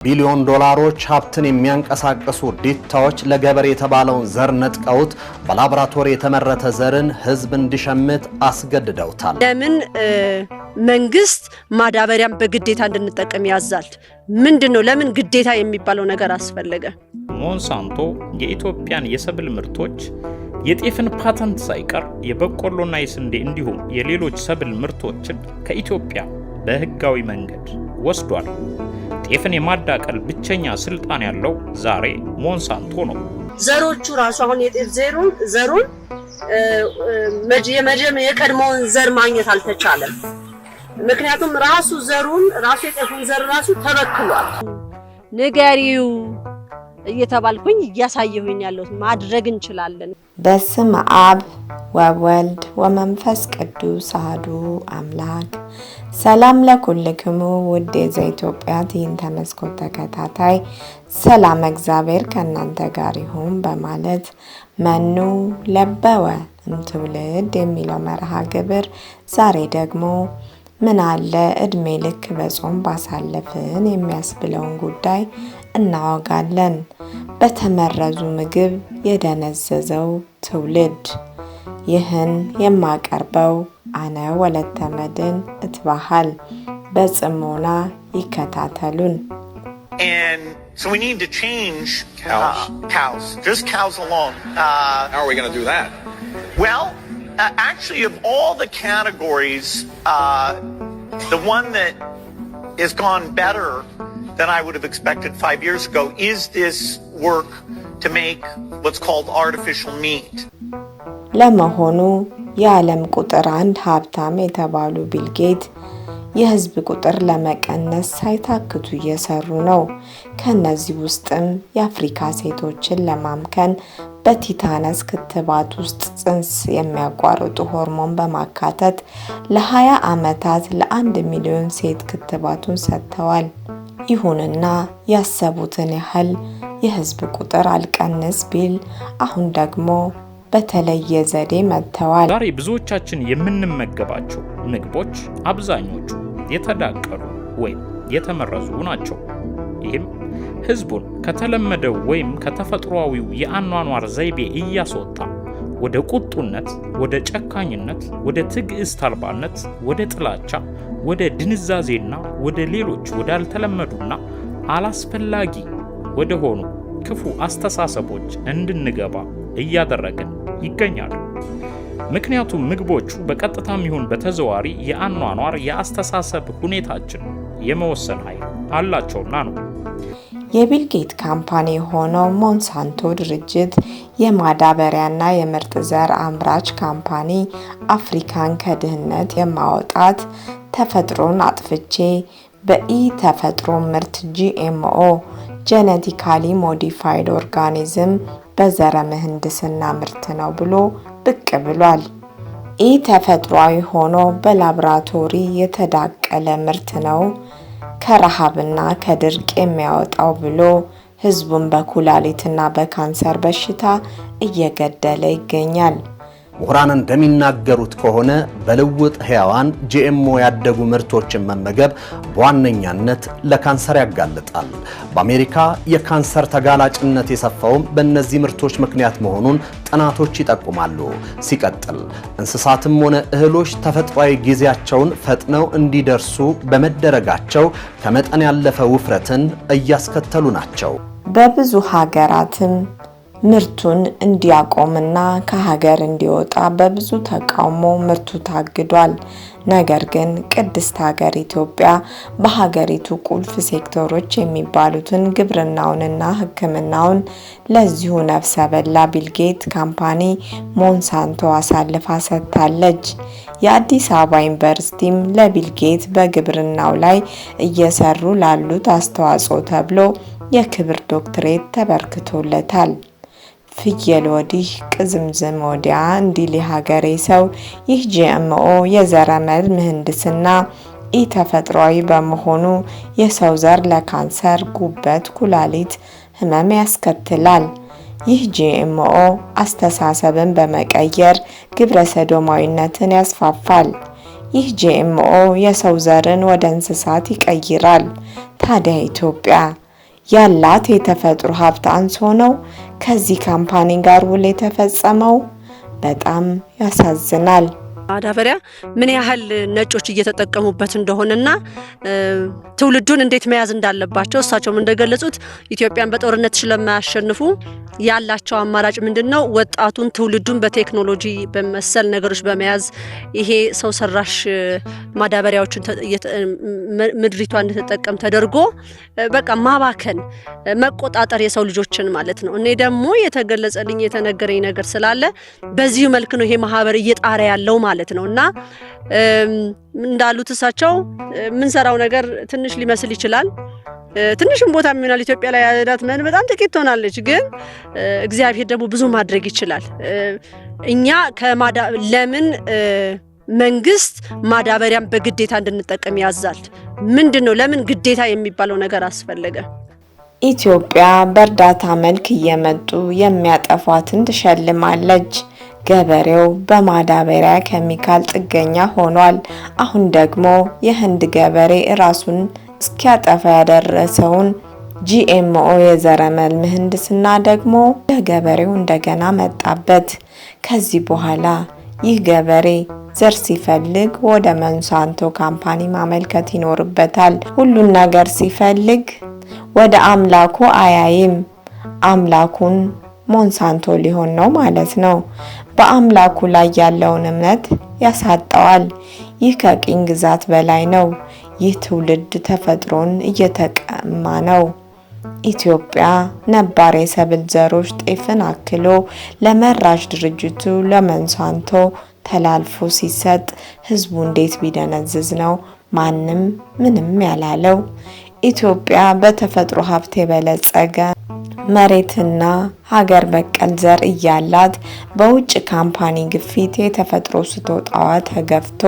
ቢሊዮን ዶላሮች ሀብትን የሚያንቀሳቅሱ ዲታዎች ለገበሬ የተባለውን ዘር ነጥቀውት በላቦራቶሪ የተመረተ ዘርን ህዝብ እንዲሸምት አስገድደውታል። ለምን መንግስት ማዳበሪያን በግዴታ እንድንጠቀም ያዛል? ምንድነው ለምን ግዴታ የሚባለው ነገር አስፈለገ? ሞንሳንቶ የኢትዮጵያን የሰብል ምርቶች የጤፍን ፓተንት ሳይቀር የበቆሎና የስንዴ እንዲሁም የሌሎች ሰብል ምርቶችን ከኢትዮጵያ በህጋዊ መንገድ ወስዷል። ጤፍን የማዳቀል ብቸኛ ስልጣን ያለው ዛሬ ሞንሳንቶ ነው። ዘሮቹ ራሱ አሁን የጤፍ ዘሩን የቀድሞውን ዘር ማግኘት አልተቻለም። ምክንያቱም ራሱ የጤፉን ዘር ራሱ ተበክሏል። ንገሪው እየተባልኩኝ እያሳየሁኝ ያለው ማድረግ እንችላለን። በስመ አብ ወወልድ ወመንፈስ ቅዱስ አሐዱ አምላክ። ሰላም ለኩልክሙ ውድ የኢትዮጵያ ትዕይንተ መስኮት ተከታታይ፣ ሰላም እግዚአብሔር ከእናንተ ጋር ይሁን በማለት መኑ ለበወ እምትውልድ የሚለው መርሃ ግብር ዛሬ ደግሞ ምን አለ እድሜ ልክ በጾም ባሳለፍን የሚያስብለውን ጉዳይ እናወጋለን። በተመረዙ ምግብ የደነዘዘው ትውልድ። ይህን የማቀርበው አነ ወለተ መድን እትባሃል። በጽሞና ይከታተሉን። And so we need to change cows, just cows alone. How are we going to do that? Well, actually, of all the categories, the one that has gone better than I would have expected 5 years ago is this work to make what's called artificial meat. ለመሆኑ የዓለም ቁጥር 1 ሀብታም የተባሉ ቢል ጌት የህዝብ ቁጥር ለመቀነስ ሳይታክቱ እየሰሩ ነው። ከነዚህ ውስጥም የአፍሪካ ሴቶችን ለማምከን በቲታነስ ክትባት ውስጥ ጽንስ የሚያቋርጡ ሆርሞን በማካተት ለ20 ዓመታት ለ1 ሚሊዮን ሴት ክትባቱን ሰጥተዋል። ይሁንና ያሰቡትን ያህል የህዝብ ቁጥር አልቀንስ ቢል አሁን ደግሞ በተለየ ዘዴ መጥተዋል። ዛሬ ብዙዎቻችን የምንመገባቸው ምግቦች አብዛኞቹ የተዳቀሉ ወይም የተመረዙ ናቸው። ይህም ህዝቡን ከተለመደው ወይም ከተፈጥሯዊው የአኗኗር ዘይቤ እያስወጣ ወደ ቁጡነት፣ ወደ ጨካኝነት፣ ወደ ትዕግስት አልባነት፣ ወደ ጥላቻ፣ ወደ ድንዛዜና ወደ ሌሎች ወዳልተለመዱና አላስፈላጊ ወደ ሆኑ ክፉ አስተሳሰቦች እንድንገባ እያደረገን ይገኛሉ። ምክንያቱም ምግቦቹ በቀጥታም ይሁን በተዘዋዋሪ የአኗኗር የአስተሳሰብ ሁኔታችን የመወሰን ኃይል አላቸውና ነው። የቢል ጌት ካምፓኒ የሆነው ሞንሳንቶ ድርጅት የማዳበሪያና የምርጥ ዘር አምራች ካምፓኒ አፍሪካን ከድህነት የማውጣት ተፈጥሮን አጥፍቼ በኢ ተፈጥሮ ምርት GMO ጄኔቲካሊ ሞዲፋይድ ኦርጋኒዝም በዘረ ምህንድስና ምርት ነው ብሎ ብቅ ብሏል። ኢ ተፈጥሯዊ ሆኖ በላቦራቶሪ የተዳቀለ ምርት ነው ከረሃብና ከድርቅ የሚያወጣው ብሎ ህዝቡን በኩላሊትና በካንሰር በሽታ እየገደለ ይገኛል። ምሁራን እንደሚናገሩት ከሆነ በልውጥ ህያዋን GMO ያደጉ ምርቶችን መመገብ በዋነኛነት ለካንሰር ያጋልጣል። በአሜሪካ የካንሰር ተጋላጭነት የሰፋውም በእነዚህ ምርቶች ምክንያት መሆኑን ጥናቶች ይጠቁማሉ። ሲቀጥል እንስሳትም ሆነ እህሎች ተፈጥሯዊ ጊዜያቸውን ፈጥነው እንዲደርሱ በመደረጋቸው ከመጠን ያለፈ ውፍረትን እያስከተሉ ናቸው። በብዙ ሀገራትም ምርቱን እንዲያቆምና ከሀገር እንዲወጣ በብዙ ተቃውሞ ምርቱ ታግዷል። ነገር ግን ቅድስት ሀገር ኢትዮጵያ በሀገሪቱ ቁልፍ ሴክተሮች የሚባሉትን ግብርናውንና ሕክምናውን ለዚሁ ነፍሰ በላ ቢል ጌት ካምፓኒ ሞንሳንቶ አሳልፋ ሰጥታለች። የአዲስ አበባ ዩኒቨርሲቲም ለቢል ጌት በግብርናው ላይ እየሰሩ ላሉት አስተዋጽኦ ተብሎ የክብር ዶክትሬት ተበርክቶለታል። ፍየል ወዲህ ቅዝምዝም ወዲያ እንዲል የሀገሬ ሰው ይህ GMO የዘረመል ምህንድስና ኢተፈጥሯዊ በመሆኑ የሰው ዘር ለካንሰር፣ ጉበት፣ ኩላሊት ህመም ያስከትላል። ይህ GMO አስተሳሰብን በመቀየር ግብረ ሰዶማዊነትን ያስፋፋል። ይህ GMO የሰው ዘርን ወደ እንስሳት ይቀይራል። ታዲያ ኢትዮጵያ ያላት የተፈጥሮ ሀብት አንሶ ነው ከዚህ ካምፓኒ ጋር ውል የተፈጸመው። በጣም ያሳዝናል። ማዳበሪያ ምን ያህል ነጮች እየተጠቀሙበት እንደሆነና ትውልዱን እንዴት መያዝ እንዳለባቸው እሳቸውም እንደገለጹት ኢትዮጵያን በጦርነት ስለማያሸንፉ ያላቸው አማራጭ ምንድነው? ወጣቱን ትውልዱን በቴክኖሎጂ በመሰል ነገሮች በመያዝ ይሄ ሰው ሰራሽ ማዳበሪያዎችን ምድሪቷ እንድትጠቀም ተደርጎ በቃ ማባከን መቆጣጠር የሰው ልጆችን ማለት ነው። እኔ ደግሞ የተገለጸልኝ የተነገረኝ ነገር ስላለ በዚህ መልኩ ነው ይሄ ማህበር እየጣረ ያለው ማለት ነውና እንዳሉት እሳቸው ምን ሰራው ነገር ትንሽ ሊመስል ይችላል። ትንሽም ቦታ የሚሆናል ኢትዮጵያ ላይ ያዳት ምን በጣም ጥቂት ሆናለች፣ ግን እግዚአብሔር ደግሞ ብዙ ማድረግ ይችላል። እኛ ለምን መንግስት ማዳበሪያን በግዴታ እንድንጠቀም ያዛል? ምንድነው ለምን ግዴታ የሚባለው ነገር አስፈለገ? ኢትዮጵያ በእርዳታ መልክ እየመጡ የሚያጠፏትን ትሸልማለች። ገበሬው በማዳበሪያ ኬሚካል ጥገኛ ሆኗል። አሁን ደግሞ የህንድ ገበሬ ራሱን እስኪያጠፋ ያደረሰውን ጂኤምኦ የዘረመል ምህንድስና ደግሞ ለገበሬው እንደገና መጣበት። ከዚህ በኋላ ይህ ገበሬ ዘር ሲፈልግ ወደ ሞንሳንቶ ካምፓኒ ማመልከት ይኖርበታል። ሁሉን ነገር ሲፈልግ ወደ አምላኩ አያይም። አምላኩን ሞንሳንቶ ሊሆን ነው ማለት ነው። በአምላኩ ላይ ያለውን እምነት ያሳጣዋል። ይህ ከቅኝ ግዛት በላይ ነው። ይህ ትውልድ ተፈጥሮን እየተቀማ ነው። ኢትዮጵያ ነባር የሰብል ዘሮች ጤፍን አክሎ ለመራሽ ድርጅቱ ለሞንሳንቶ ተላልፎ ሲሰጥ ህዝቡ እንዴት ቢደነዝዝ ነው ማንም ምንም ያላለው? ኢትዮጵያ በተፈጥሮ ሀብት የበለጸገ መሬትና ሀገር በቀል ዘር እያላት በውጭ ካምፓኒ ግፊት የተፈጥሮ ስጦታዋ ተገፍቶ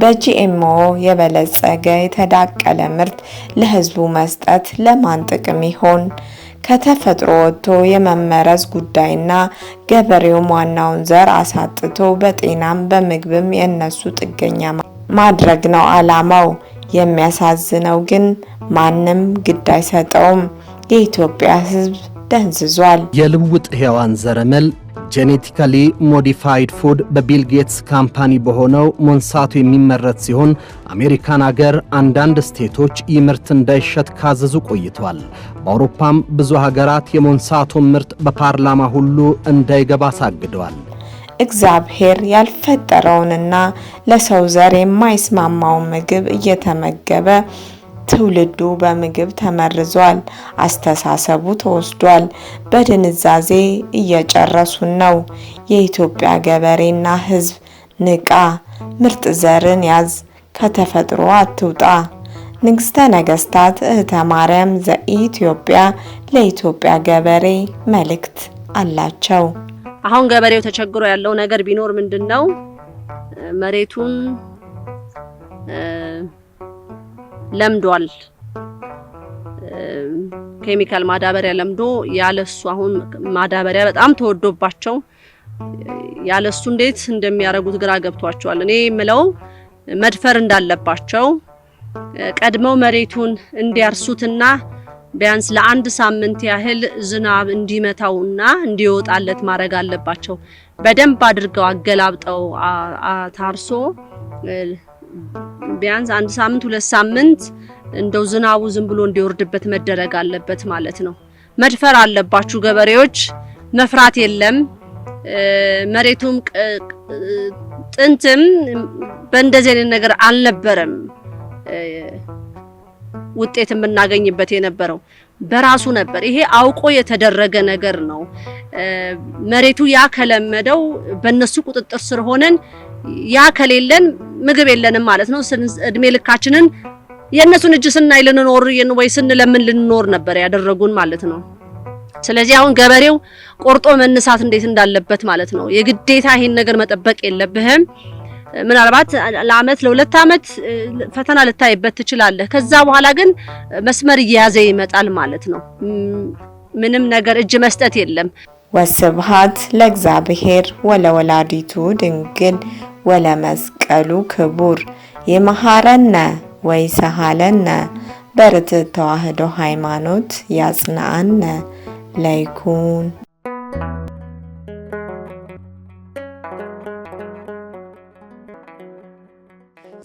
በጂኤምኦ የበለጸገ የተዳቀለ ምርት ለህዝቡ መስጠት ለማን ጥቅም ይሆን? ከተፈጥሮ ወጥቶ የመመረዝ ጉዳይና ገበሬው ዋናውን ዘር አሳጥቶ በጤናም በምግብም የነሱ ጥገኛ ማድረግ ነው አላማው። የሚያሳዝነው ግን ማንም ግድ አይሰጠውም። የኢትዮጵያ ህዝብ ደንዝዟል። የልውጥ ሕያዋን ዘረመል ጄኔቲካሊ ሞዲፋይድ ፉድ በቢል ጌትስ ካምፓኒ በሆነው ሞንሳቶ የሚመረት ሲሆን አሜሪካን ሀገር አንዳንድ ስቴቶች ይህ ምርት እንዳይሸጥ ካዘዙ ቆይተዋል። በአውሮፓም ብዙ ሀገራት የሞንሳቶ ምርት በፓርላማ ሁሉ እንዳይገባ አሳግደዋል። እግዚአብሔር ያልፈጠረውንና ለሰው ዘር የማይስማማውን ምግብ እየተመገበ ትውልዱ በምግብ ተመርዟል። አስተሳሰቡ ተወስዷል። በድንዛዜ እየጨረሱን ነው። የኢትዮጵያ ገበሬና ህዝብ ንቃ፣ ምርጥ ዘርን ያዝ፣ ከተፈጥሮ አትውጣ። ንግስተ ነገስታት እህተ ማርያም ዘኢትዮጵያ ለኢትዮጵያ ገበሬ መልእክት አላቸው። አሁን ገበሬው ተቸግሮ ያለው ነገር ቢኖር ምንድነው? መሬቱን ለምዷል። ኬሚካል ማዳበሪያ ለምዶ ያለሱ አሁን ማዳበሪያ በጣም ተወዶባቸው ያለሱ እንዴት እንደሚያረጉት ግራ ገብቷቸዋል። እኔ ምለው መድፈር እንዳለባቸው ቀድመው መሬቱን እንዲያርሱትና ቢያንስ ለአንድ ሳምንት ያህል ዝናብ እንዲመታውና እንዲወጣለት ማድረግ አለባቸው። በደንብ አድርገው አገላብጠው ታርሶ ቢያንስ አንድ ሳምንት 2 ሳምንት እንደው ዝናቡ ዝም ብሎ እንዲወርድበት መደረግ አለበት ማለት ነው። መድፈር አለባችሁ ገበሬዎች፣ መፍራት የለም። መሬቱም ጥንትም በእንደዚህ አይነት ነገር አልነበረም ውጤት የምናገኝበት የነበረው በራሱ ነበር። ይሄ አውቆ የተደረገ ነገር ነው። መሬቱ ያ ከለመደው በእነሱ ቁጥጥር ስር ሆነን ያ ከሌለን ምግብ የለንም ማለት ነው። እድሜ ልካችንን የእነሱን እጅ ስናይ ልንኖር ወይ ስንለምን ልንኖር ነበር ያደረጉን ማለት ነው። ስለዚህ አሁን ገበሬው ቆርጦ መነሳት እንዴት እንዳለበት ማለት ነው። የግዴታ ይሄን ነገር መጠበቅ የለብህም። ምናልባት ለአመት ለ2 አመት ፈተና ልታይበት ትችላለህ። ከዛ በኋላ ግን መስመር እየያዘ ይመጣል ማለት ነው። ምንም ነገር እጅ መስጠት የለም። ወስብሐት ለእግዚአብሔር ወለወላዲቱ ድንግል ወለመስቀሉ ክቡር። ይመሐረነ ወይሰሃለነ በርትዕ ተዋሕዶ ሃይማኖት ያጽናአነ ለይኩን።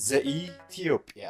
ዘኢትዮጵያ